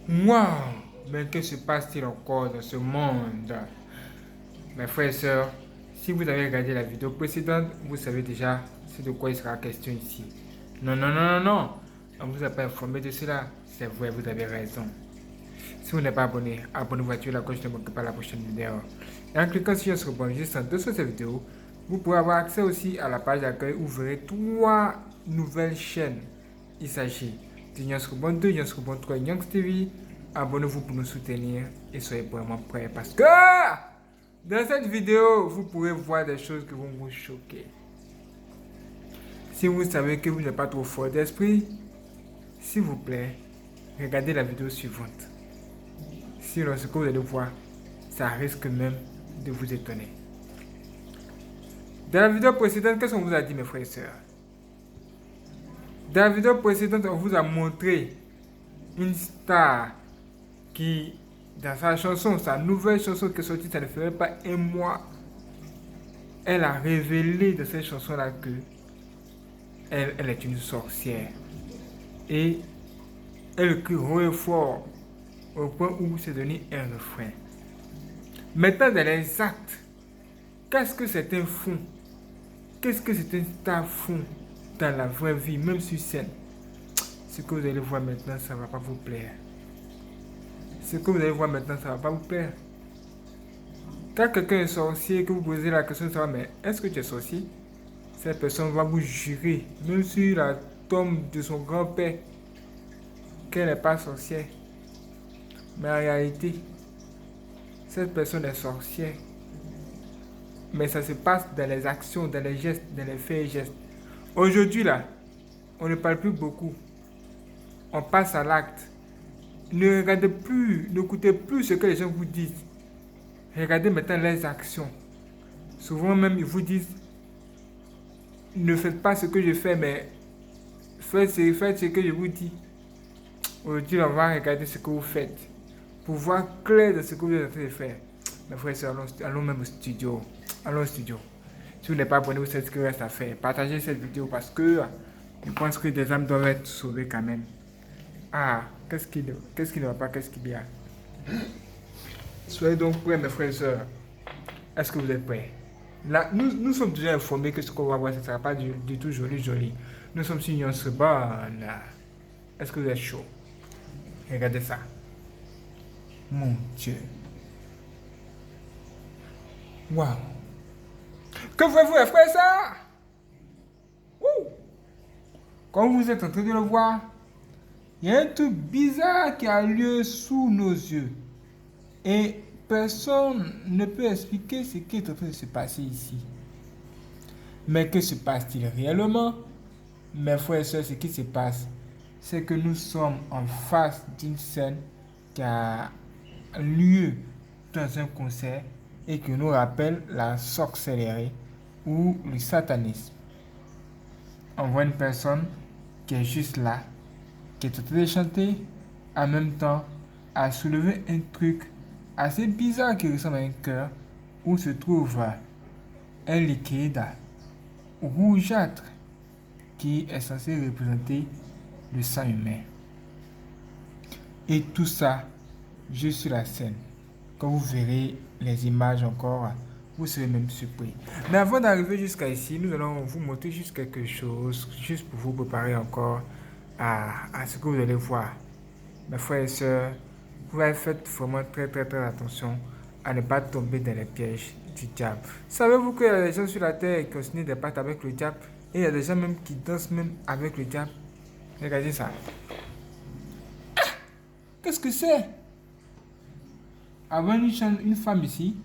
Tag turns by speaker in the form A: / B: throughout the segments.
A: Waouh! Mais que se passe-t-il encore dans ce monde? Mes frères et sœurs, si vous avez regardé la vidéo précédente, vous savez déjà c'est de quoi il sera question ici. Non, non, non, non, non. On ne vous a pas informé de cela. C'est vrai, vous avez raison. Si vous n'êtes pas abonné, abonnez-vous, activez la cloche de ne manquez pas la prochaine vidéo. Et en cliquant sur ce bouton juste en dessous de cette vidéo, vous pourrez avoir accès aussi à la page d'accueil où vous verrez 3 nouvelles chaînes. Il s'agit de Nyansrobon 2, Nyansrobon 3 et Nyanx TV. Abonnez-vous pour nous soutenir et soyez vraiment prêts parce que dans cette vidéo, vous pourrez voir des choses qui vont vous choquer. Si vous savez que vous n'êtes pas trop fort d'esprit, s'il vous plaît, regardez la vidéo suivante. Sinon, ce que vous allez voir, ça risque même de vous étonner. Dans la vidéo précédente, qu'est-ce qu'on vous a dit, mes frères et sœurs? Dans la vidéo précédente, on vous a montré une star qui, dans sa chanson, sa nouvelle chanson qui est sortie, ça ne ferait pas un mois, elle a révélé dans cette chanson-là que elle est une sorcière. Et elle crie haut et fort au point où c'est devenu un refrain. Maintenant, dans les actes, qu'est-ce que certains font? Qu'est-ce que certains stars font dans la vraie vie, même sur scène? Ce que vous allez voir maintenant, ça ne va pas vous plaire. Ce que vous allez voir maintenant, ça ne va pas vous plaire. Quand quelqu'un est sorcier, que vous posez la question de savoir, mais est-ce que tu es sorcier? Cette personne va vous jurer, même sur la tombe de son grand-père, qu'elle n'est pas sorcière. Mais en réalité, cette personne est sorcière. Mais ça se passe dans les actions, dans les gestes, dans les faits et gestes. Aujourd'hui, là, on ne parle plus beaucoup. On passe à l'acte. Ne regardez plus, n'écoutez plus ce que les gens vous disent. Regardez maintenant les actions. Souvent même, ils vous disent, ne faites pas ce que je fais, mais faites ce que je vous dis. Aujourd'hui, on va regarder ce que vous faites. Pour voir clair de ce que vous êtes en train de faire. Mes frères et sœurs, allons même au studio. Allons au studio. Si vous n'êtes pas abonné, vous savez ce qu'il reste à faire. Partagez cette vidéo parce que je pense que des âmes doivent être sauvées quand même. Ah, qu'est-ce qui ne va pas, qu'est-ce qu'il y a? Soyez donc prêts, mes frères et sœurs. Est-ce que vous êtes prêts? Là, nous sommes déjà informés que ce qu'on va voir, ce ne sera pas du tout joli. Nous sommes sur Union Seban. Est-ce que vous êtes chaud? Regardez ça. Mon Dieu. Waouh. Que faites-vous, les frères et sœurs? Comme vous êtes en train de le voir, il y a un truc bizarre qui a lieu sous nos yeux. Et personne ne peut expliquer ce qui est en train de se passer ici. Mais que se passe-t-il réellement? Mes frères et sœurs, ce qui se passe, c'est que nous sommes en face d'une scène qui a lieu dans un concert et qui nous rappelle la sorcellerie ou le satanisme. On voit une personne qui est juste là, qui est en train de chanter, en même temps à soulever un truc assez bizarre qui ressemble à un cœur où se trouve un liquide rougeâtre qui est censé représenter le sang humain. Et tout ça juste sur la scène. Quand vous verrez les images encore, vous serez même surpris. Mais avant d'arriver jusqu'à ici, nous allons vous montrer juste quelque chose, juste pour vous préparer encore à ce que vous allez voir. Mes frères et sœurs, vous faites vraiment très attention à ne pas tomber dans les pièges du diable. Savez-vous qu'il y a des gens sur la terre qui ont signé des pactes avec le diable et il y a des gens même qui dansent même avec le diable? Regardez ça. Qu'est-ce que c'est? Avant une femme ici,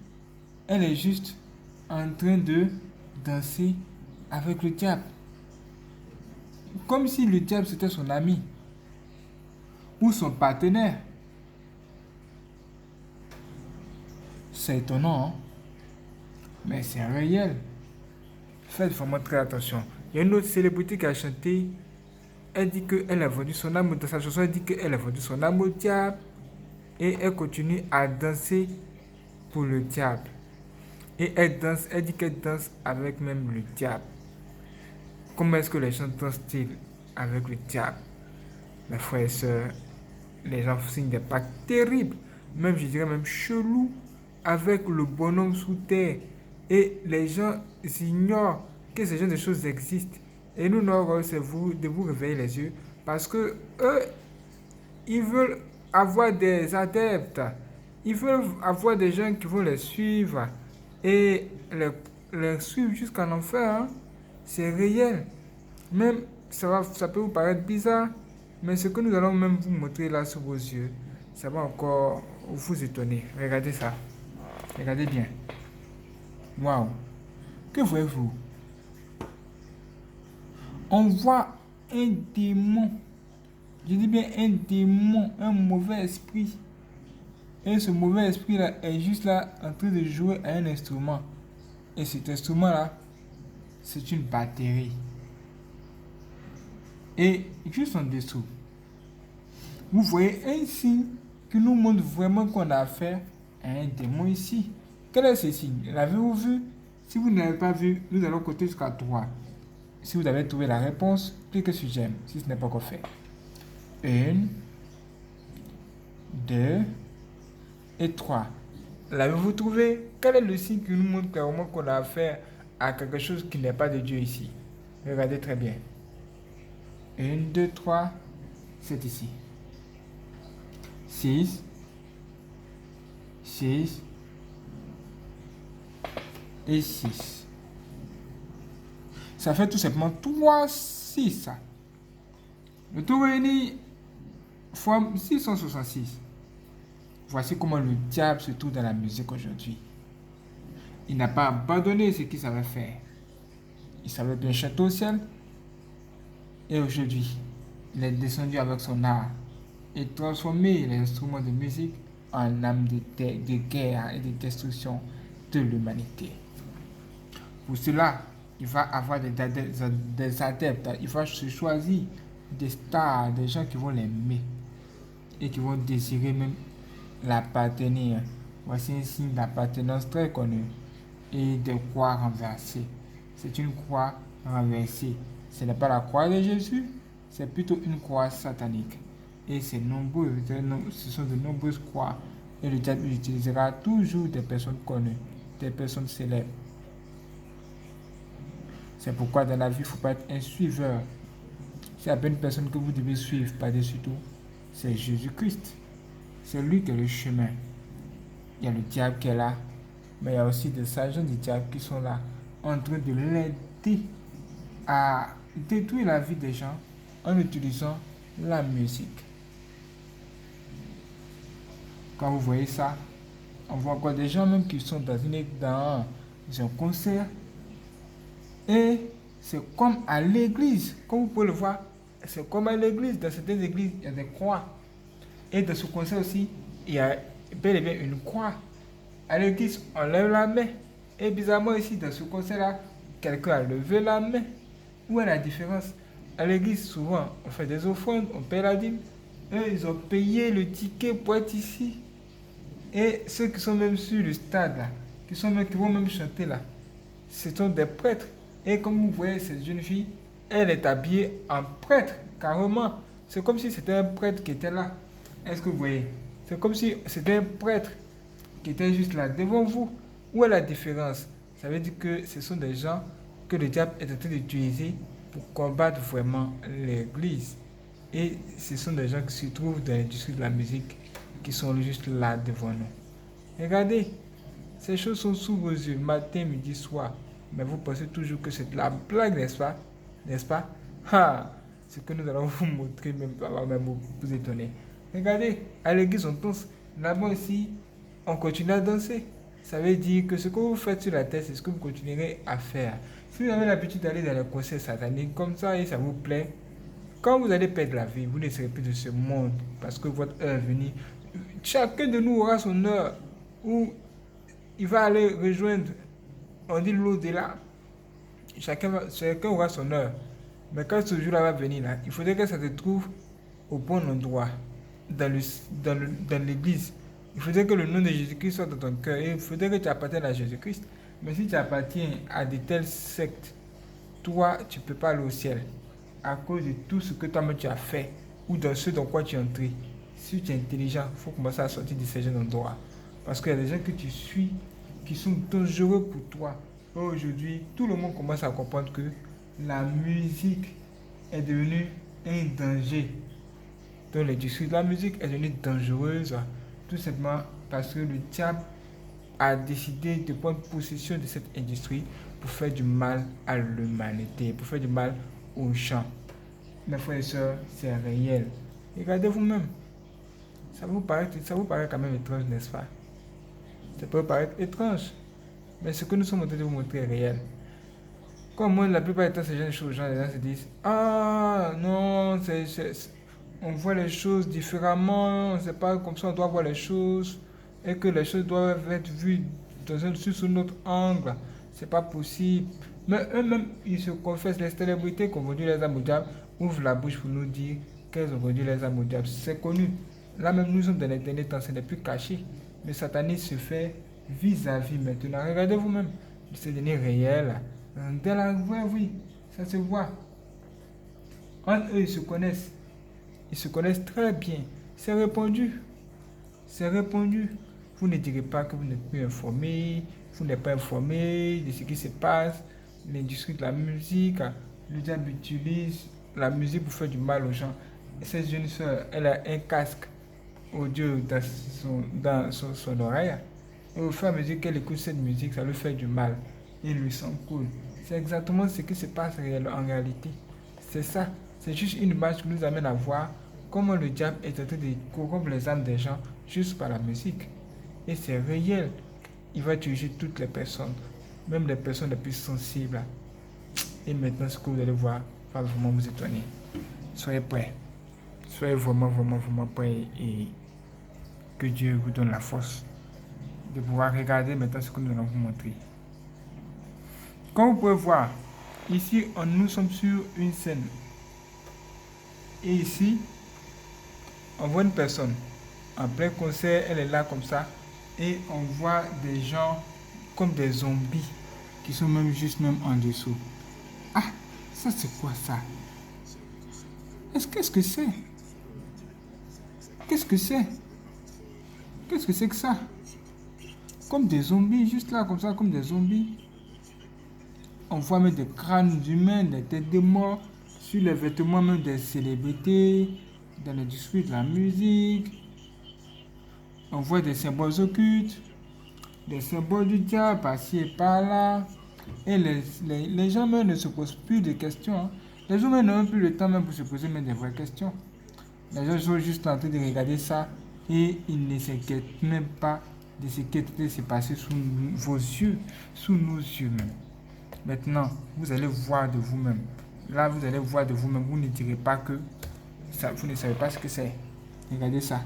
A: elle est juste en train de danser avec le diable. Comme si le diable c'était son ami ou son partenaire. C'est étonnant, hein? Mais c'est réel. Faites vraiment très attention. Il y a une autre célébrité qui a chanté. Elle dit qu'elle a vendu son âme. Dans sa chanson, elle dit qu'elle a vendu son âme au diable. Et elle continue à danser pour le diable. Et elle dit qu'elle danse avec même le diable. Comment est-ce que les gens dansent-ils avec le diable? Mes frères et sœurs, les gens signent des pactes terribles, même je dirais même chelous, avec le bonhomme sous terre. Et les gens ignorent que ce genre de choses existent. Et nous, notre rôle, c'est de vous réveiller les yeux, parce que eux, ils veulent avoir des adeptes. Ils veulent avoir des gens qui vont les suivre et les suivre jusqu'en enfer. Hein. C'est réel. Même, ça peut vous paraître bizarre, mais ce que nous allons même vous montrer là sous vos yeux, ça va encore vous étonner. Regardez ça. Regardez bien. Waouh. Que voyez-vous? On voit un démon. Je dis bien un démon, un mauvais esprit. Et ce mauvais esprit-là est juste là en train de jouer à un instrument. Et cet instrument-là, c'est une batterie. Et juste en dessous, vous voyez un signe qui nous montre vraiment qu'on a affaire à un démon ici. Quel est ce signe? L'avez-vous vu? Si vous ne l'avez pas vu, nous allons compter jusqu'à 3. Si vous avez trouvé la réponse, cliquez sur j'aime si ce n'est pas encore fait. 1, 2 et 3. L'avez-vous trouvé? Quel est le signe qui nous montre clairement qu'on a affaire à quelque chose qui n'est pas de Dieu ici? Regardez très bien. 1, 2, 3, c'est ici. 6, 6 et 6. Ça fait tout simplement 3, 6. Le tout réuni fois 666. Voici comment le diable se trouve dans la musique aujourd'hui. Il n'a pas abandonné ce qu'il savait faire. Il savait bien chanter au ciel. Et aujourd'hui, il est descendu avec son art et transformé les instruments de musique en âme de guerre et de destruction de l'humanité. Pour cela, il va avoir des adeptes. Il va se choisir des stars, des gens qui vont l'aimer et qui vont désirer même l'appartenir. Voici un signe d'appartenance très connu. Et des croix renversées. C'est une croix renversée. Ce n'est pas la croix de Jésus, c'est plutôt une croix satanique. Et ce sont de nombreuses croix. Et le diable utilisera toujours des personnes connues, des personnes célèbres. C'est pourquoi dans la vie, il ne faut pas être un suiveur. S'il y a une personne que vous devez suivre par-dessus tout, c'est Jésus-Christ. C'est lui qui est le chemin. Il y a le diable qui est là, mais il y a aussi des agents du diable qui sont là, en train de l'aider à détruire la vie des gens en utilisant la musique. Quand vous voyez ça, on voit encore des gens même qui sont dans un concert. Et c'est comme à l'église, comme vous pouvez le voir, c'est comme à l'église. Dans certaines églises, il y a des croix. Et dans ce concert aussi, il y a bel et bien une croix. À l'église, on lève la main. Et bizarrement ici, dans ce concert-là, quelqu'un a levé la main. Où est la différence? À l'église, souvent, on fait des offrandes, on paie la dîme. Eux, ils ont payé le ticket pour être ici. Et ceux qui sont même sur le stade, là, qui vont même chanter là, ce sont des prêtres. Et comme vous voyez, cette jeune fille, elle est habillée en prêtre, carrément. C'est comme si c'était un prêtre qui était là. Est-ce que vous voyez? C'est comme si c'était un prêtre qui était juste là devant vous. Où est la différence? Ça veut dire que ce sont des gens que le diable est en train d'utiliser pour combattre vraiment l'église. Et ce sont des gens qui se trouvent dans l'industrie de la musique, qui sont juste là devant nous. Regardez, ces choses sont sous vos yeux, matin, midi, soir. Mais vous pensez toujours que c'est de la blague, n'est-ce pas? N'est-ce pas? Ah, ce que nous allons vous montrer, même vous étonner. Regardez, à l'église, on danse. Là-bas aussi, on continue à danser. Ça veut dire que ce que vous faites sur la terre, c'est ce que vous continuerez à faire. Si vous avez l'habitude d'aller dans les concerts sataniques comme ça et ça vous plaît, quand vous allez perdre la vie, vous ne serez plus de ce monde parce que votre heure est venue. Chacun de nous aura son heure où il va aller rejoindre, on dit l'au-delà. Chacun aura son heure. Mais quand ce jour-là va venir, là, il faudrait que ça se trouve au bon endroit, dans l'église. Il faudrait que le nom de Jésus-Christ soit dans ton cœur. Et il faudrait que tu appartiennes à Jésus-Christ. Mais si tu appartiens à de telles sectes, toi, tu ne peux pas aller au ciel. À cause de tout ce que toi-même tu as fait, ou dans ce dans quoi tu es entré. si tu es intelligent, il faut commencer à sortir de ces jeunes endroits. Parce qu'il y a des gens que tu suis qui sont dangereux pour toi. Aujourd'hui, tout le monde commence à comprendre que la musique est devenue un danger dans l'industrie. La musique est devenue dangereuse tout simplement parce que le diable a décidé de prendre possession de cette industrie pour faire du mal à l'humanité, pour faire du mal aux gens. Mes frères et sœurs, c'est réel. Regardez vous-même. Ça vous paraît quand même étrange, n'est-ce pas? Ça peut paraître étrange. Mais ce que nous sommes en train de vous montrer est réel. Comme moi, la plupart du temps, ces jeunes choses, les gens se disent ah non, on voit les choses différemment, c'est pas comme ça, on doit voir les choses, et que les choses doivent être vues sous un autre angle. C'est pas possible. Mais eux-mêmes, ils se confessent, les célébrités qui ont vendu les âmes au diable ouvrent la bouche pour nous dire qu'elles ont vendu les âmes au diable. C'est connu. Là même, nous sommes dans les derniers temps, ce n'est plus caché. Le satanisme se fait vis-à-vis maintenant. Regardez vous-même, c'est devenu réel. Dans la vraie vie, ça se voit. Entre eux, ils se connaissent. Ils se connaissent très bien. C'est répandu. C'est répandu. Vous ne direz pas que vous n'êtes plus informé. Vous n'êtes pas informé de ce qui se passe. L'industrie de la musique. Le diable utilise la musique pour faire du mal aux gens. Et cette jeune soeur, elle a un casque audio dans son oreille. Et au fur et à mesure qu'elle écoute cette musique, ça lui fait du mal. Il lui sent cool. C'est exactement ce qui se passe en réalité. C'est ça. C'est juste une image qui nous amène à voir comment le diable est en train de corrompre les âmes des gens juste par la musique. Et c'est réel. Il va utiliser toutes les personnes, même les personnes les plus sensibles. Et maintenant, ce que vous allez voir va vraiment vous étonner. Soyez prêts. Soyez vraiment, vraiment, vraiment prêts et que Dieu vous donne la force de pouvoir regarder maintenant ce que nous allons vous montrer. Comme vous pouvez voir, ici, nous sommes sur une scène. Et ici, on voit une personne en plein concert, elle est là comme ça. Et on voit des gens comme des zombies qui sont même juste même en dessous. Ah, ça c'est quoi ça? Qu'est-ce que c'est? Qu'est-ce que c'est? Qu'est-ce que c'est que ça? Comme des zombies, juste là comme ça, comme des zombies. On voit même des crânes humains, des têtes de morts, sur les vêtements même des célébrités, dans l'industrie de la musique. On voit des symboles occultes, des symboles du diable par-ci et par-là. Et les gens même ne se posent plus de questions. Hein. Les gens même n'ont plus le temps même pour se poser même des vraies questions. Les gens sont juste en train de regarder ça et ils ne s'inquiètent même pas de ce qui est en train de se passer sous vos yeux, sous nos yeux même. Maintenant, vous allez voir de vous-même. Là, vous allez voir de vous-même. Vous ne direz pas que ça, vous ne savez pas ce que c'est. Regardez ça.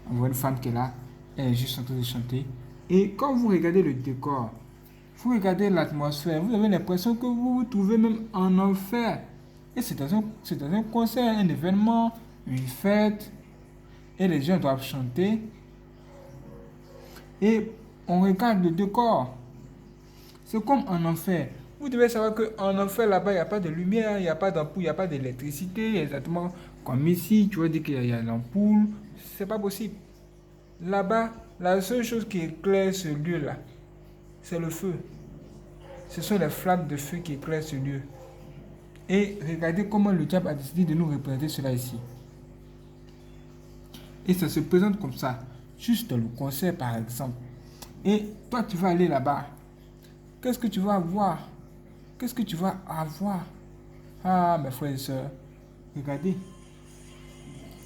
A: On voit une femme qui est là. Elle est juste en train de chanter. Et quand vous regardez le décor, vous regardez l'atmosphère, vous avez l'impression que vous vous trouvez même en enfer. Et c'est dans un concert, un événement, une fête. Et les gens doivent chanter. Et on regarde le décor. C'est comme en enfer. Vous devez savoir qu'en enfer, là-bas, il n'y a pas de lumière, il n'y a pas d'ampoule, il n'y a pas d'électricité. Exactement comme ici, tu vas dire qu'il y a l'ampoule. C'est pas possible. Là-bas, la seule chose qui éclaire ce lieu-là, c'est le feu. Ce sont les flammes de feu qui éclairent ce lieu. Et regardez comment le diable a décidé de nous représenter cela ici. Et ça se présente comme ça, juste dans le concert par exemple. Et toi, tu vas aller là-bas. Qu'est-ce que tu vas voir? Qu'est-ce que tu vas avoir? Ah, mes frères et sœurs, regardez.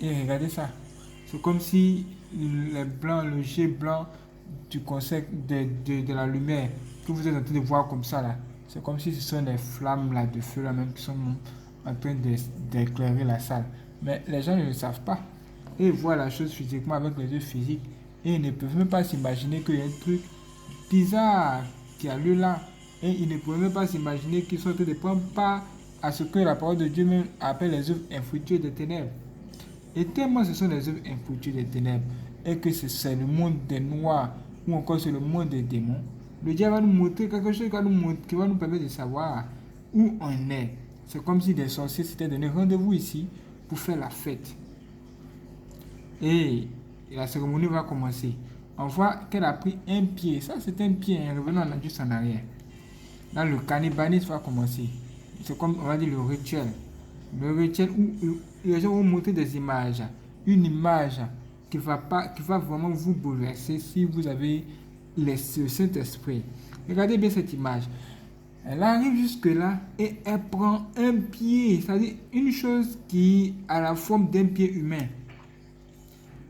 A: Et regardez ça. C'est comme si le jet blanc du concert de la lumière que vous êtes en train de voir comme ça là. C'est comme si ce sont des flammes là de feu là même qui sont en train d'éclairer la salle. Mais les gens ne le savent pas. Et ils voient la chose physiquement avec les yeux physiques. Et ils ne peuvent même pas s'imaginer qu'il y a un truc bizarre qui a lieu là. Et ils ne peuvent même pas s'imaginer qu'ils sont en train de prendre part à ce que la parole de Dieu même appelle les œuvres infructueuses des ténèbres. Et tellement ce sont les œuvres infructueuses des ténèbres et que c'est le monde des noirs ou encore c'est le monde des démons, le diable va nous montrer quelque chose qui va nous permettre de savoir où on est. C'est comme si des sorciers s'étaient donné rendez-vous ici pour faire la fête. Et la cérémonie va commencer. On voit qu'elle a pris un pied. Ça, c'est un pied. Revenons juste en arrière. Là, le cannibalisme va commencer. C'est comme, on va dire, le rituel. Le rituel où les gens vont montrer des images. Une image qui va vraiment vous bouleverser si vous avez le Saint-Esprit. Regardez bien cette image. Elle arrive jusque-là et elle prend un pied, c'est-à-dire une chose qui a la forme d'un pied humain.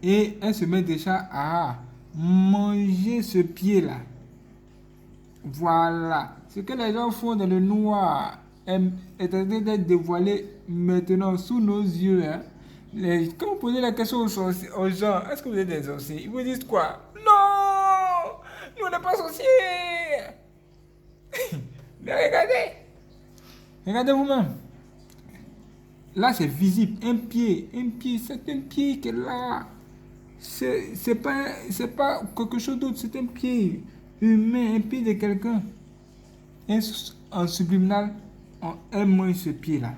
A: Et elle se met déjà à manger ce pied-là. Voilà. Ce que les gens font dans le noir est en train d'être dévoilé maintenant sous nos yeux. Hein. Quand vous posez la question aux gens, est-ce que vous êtes des sorciers? Ils vous disent quoi? Non! Nous, on n'est pas sorciers! Mais regardez! Regardez vous-même. Là, c'est visible. Un pied, c'est un pied qui est là. C'est pas quelque chose d'autre, c'est un pied humain, un pied de quelqu'un. Et en subliminal, elle mange ce pied-là.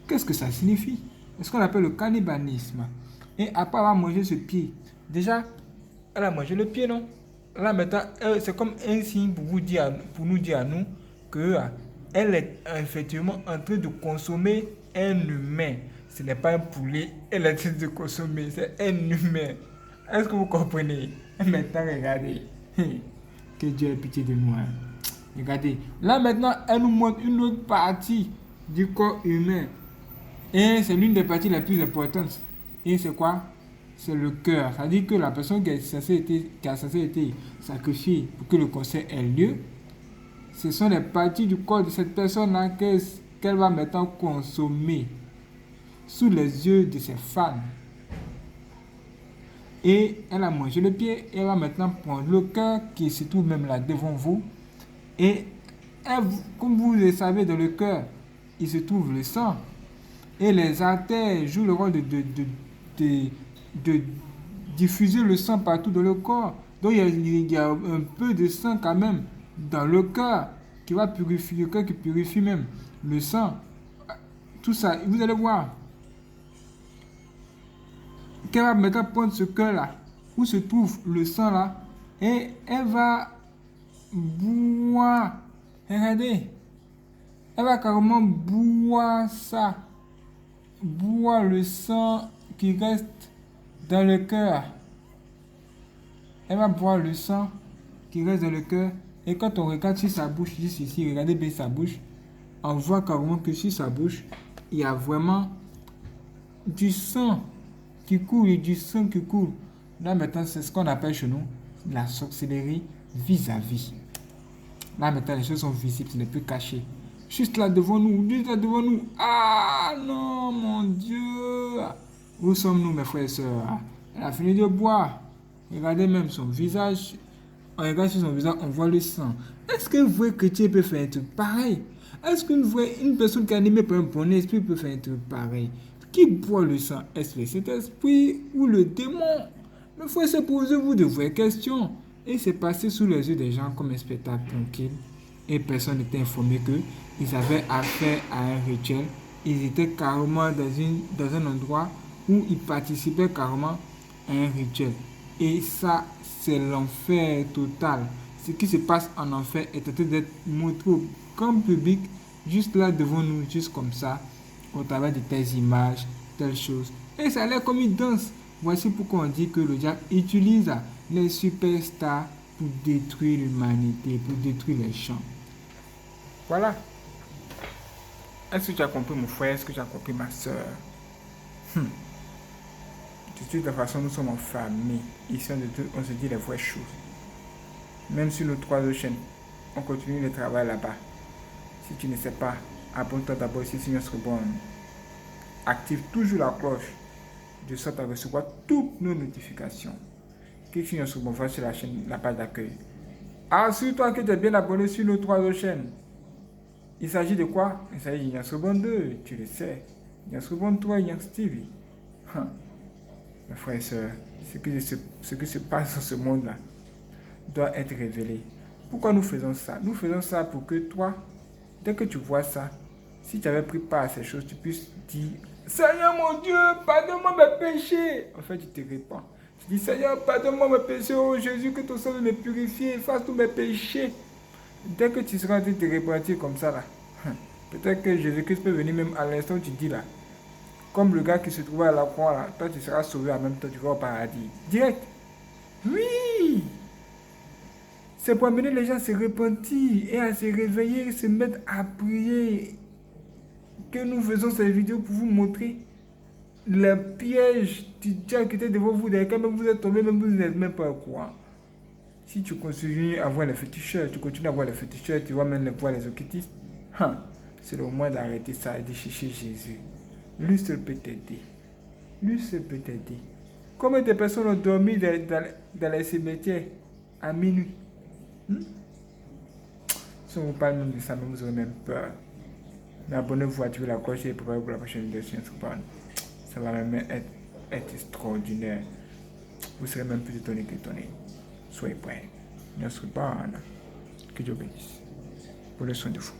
A: Qu'est-ce que ça signifie? C'est ce qu'on appelle le cannibalisme. Et après avoir mangé ce pied, déjà, elle a mangé le pied, non? Là, maintenant, c'est comme un signe pour nous dire à nous que elle est effectivement en train de consommer un humain. Ce n'est pas un poulet, elle est en train de consommer, c'est un humain. Est-ce que vous comprenez? Maintenant, regardez. Que Dieu ait pitié de nous. Hein. Regardez. Là, maintenant, elle nous montre une autre partie du corps humain. Et c'est l'une des parties les plus importantes. Et c'est quoi? C'est le cœur. Ça dit que la personne qui a censé être sacrifiée pour que le concert ait lieu, ce sont les parties du corps de cette personne-là qu'elle va maintenant consommer sous les yeux de ses fans. Et elle a mangé le pied et elle va maintenant prendre le cœur qui se trouve même là devant vous. Et comme vous le savez, dans le cœur, il se trouve le sang. Et les artères jouent le rôle de diffuser le sang partout dans le corps. Donc il y a un peu de sang quand même dans le cœur qui va purifier, le cœur qui purifie même le sang. Tout ça, vous allez voir. Qu'elle va maintenant prendre ce cœur-là, où se trouve le sang-là, et elle va boire. Regardez. Elle va carrément boire ça. Boire le sang qui reste dans le cœur. Elle va boire le sang qui reste dans le cœur. Et quand on regarde sur sa bouche, juste ici, regardez bien sa bouche, on voit carrément que sur sa bouche, il y a vraiment du sang qui coule et du sang qui coule. Là maintenant, c'est ce qu'on appelle chez nous la sorcellerie vis-à-vis. Là maintenant, les choses sont visibles, ce n'est plus caché. Juste là devant nous, Ah non, mon Dieu. Où sommes-nous, mes frères et sœurs? Elle a fini de boire. Regardez même son visage. On regarde sur son visage, on voit le sang. Est-ce qu'un vrai chrétien peut faire un truc pareil? Est-ce qu'une personne qui est animée par un bon esprit peut faire un truc pareil? Qui boit le sang? Est-ce le Saint-Esprit ou le démon? Mais il faut se poser vous de vraies questions. Et c'est passé sous les yeux des gens comme un spectacle tranquille. Et personne n'était informé qu'ils avaient affaire à un rituel. Ils étaient carrément dans un endroit où ils participaient carrément à un rituel. Et ça, c'est l'enfer total. Ce qui se passe en enfer est en train d'être montré au grand public, juste là devant nous, juste comme ça, au travers de telles images, telles choses. Et ça a l'air comme une danse. Voici pourquoi on dit que le diable utilise les superstars pour détruire l'humanité, pour détruire les champs. Voilà. Est-ce que tu as compris, mon frère? Est-ce que tu as compris, ma soeur? De toute façon, nous sommes en famille. Ici, on se dit les vraies choses. Même sur nos 3 autres chaînes, on continue le travail là-bas. Si tu ne sais pas, abonne-toi d'abord ici sur notre bonne. Active toujours la cloche de sorte à recevoir toutes nos notifications. Clique sur notre bonne, va sur la chaîne, la page d'accueil. Assure-toi que tu es bien abonné sur nos 3 autres chaînes. Il s'agit de quoi? Il s'agit de Yansrobon 2, tu le sais. Yansrobon 3, Yans TV. Mes frères et sœurs, ce qui se passe dans ce monde-là doit être révélé. Pourquoi nous faisons ça? Nous faisons ça pour que toi, dès que tu vois ça, si tu avais pris part à ces choses, tu puisses dire Seigneur mon Dieu, pardonne-moi mes péchés. En fait, tu te répands. Tu dis, Seigneur, pardonne-moi mes péchés. Oh Jésus, que ton sang me purifie, efface tous mes péchés. Dès que tu seras en train de te repentir comme ça, là, peut-être que Jésus-Christ peut venir même à l'instant où tu dis là. Comme le gars qui se trouvait à la croix là, toi tu seras sauvé en même temps, tu vas au paradis. Direct. Oui. C'est pour amener les gens à se repentir et à se réveiller, se mettre à prier. Que nous faisons ces vidéos pour vous montrer le piège du diable qui était devant vous. Quand même vous êtes tombé, même vous n'êtes même pas au courant. Si tu continues à voir les féticheurs, tu vas même voir les occultistes. C'est le moment d'arrêter ça et de chercher Jésus. Lui seul peut t'aider. Lui seul peut t'aider. Combien de personnes ont dormi dans les cimetières à minuit? Si on vous parle même de ça, même vous aurez même peur. Mais abonnez-vous, activez la cloche et préparez pour la prochaine vidéo sur Instagram. Ça va même être extraordinaire. Vous serez même plus étonné qu'étonné. Soyez prêts. Ne soyez pas. Que Dieu bénisse. Prenez soin de vous.